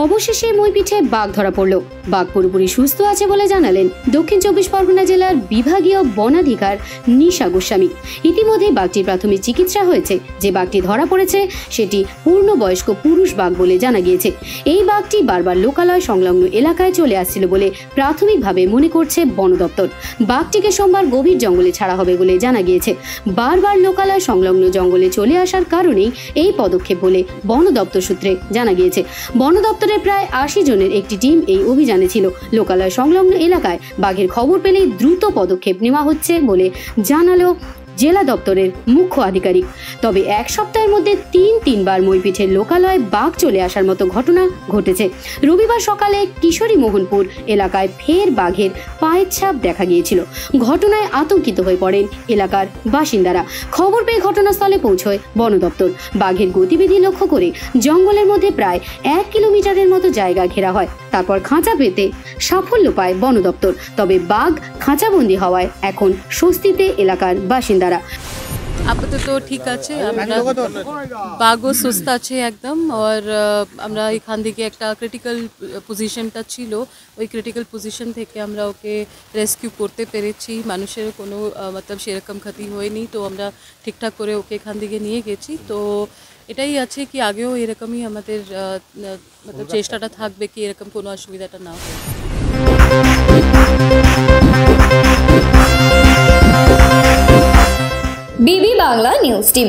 অবশেষে মইপিঠে বাঘ ধরা পড়ল। বাঘ পুরোপুরি সুস্থ আছে বলে জানালেন দক্ষিণ 24 পরগনা জেলার বিভাগীয় বনাধিকার নিশা গোস্বামী। ইতিমধ্যে বাঘটির প্রাথমিক চিকিৎসা হয়েছে। যে বাঘটি ধরা পড়েছে সেটি পূর্ণবয়স্ক পুরুষ বাঘ বলে জানা গিয়েছে। এই বাঘটি বারবার লোকালয় সংলগ্ন এলাকায় চলে আসছিল বলে প্রাথমিকভাবে মনে করছে বন দপ্তর। বাঘটিকে সোমবার গভীর জঙ্গলে ছাড়া হবে বলে জানা গিয়েছে। বারবার লোকালয় সংলগ্ন জঙ্গলে চলে আসার কারণেই এই পদক্ষেপ বলে বন দপ্তর সূত্রে জানা গিয়েছে। বন দপ্তরের প্রায় 80 জনের একটি টিম এই অভিযানে ছিল। লোকালয় সংলগ্ন এলাকায় বাঘের খবর পেলেই দ্রুত পদক্ষেপ নেওয়া হচ্ছে বলে জানালো জেলা দপ্তরের মুখ্য আধিকারিক। তবে এক সপ্তাহের মধ্যে তিনবার মইপিঠের লোকালয়ে বাঘ চলে আসার মতো ঘটনা ঘটেছে। রবিবার সকালে কিশোরী মোহনপুর এলাকায় ফের বাঘের পায়ের ছাপ দেখা গিয়েছিল। ঘটনায় আতঙ্কিত হয়ে পড়েন এলাকার বাসিন্দারা। খবর পেয়ে ঘটনাস্থলে পৌঁছয় বন দপ্তর। বাঘের গতিবিধি লক্ষ্য করে জঙ্গলের মধ্যে প্রায় 1 কিলোমিটারের মতো জায়গা ঘেরা হয়। তারপর খাঁচা পেতে সাফল্য পায় বন দপ্তর। তবে বাঘ খাঁচাবন্দি হওয়ায় এখন স্বস্তিতে এলাকার বাসিন্দারা। আপাতত ঠিক আছে, আমরা বাঘও সুস্থ আছে একদম। আর আমরা এখান থেকে একটা ক্রিটিক্যাল পজিশনটা ছিল, ওই ক্রিটিক্যাল পজিশন থেকে আমরা ওকে রেস্কিউ করতে পেরেছি। মানুষের কোনো মতলব সেরকম ক্ষতি হয়নি, তো আমরা ঠিকঠাক করে ওকে এখান থেকে নিয়ে গেছি। তো এটাই আছে কি আগেও এরকমই আমাদের মতলব চেষ্টাটা থাকবে কি এরকম কোনো অসুবিধাটা না হয়। বিবি বাংলা নিউজ টিম।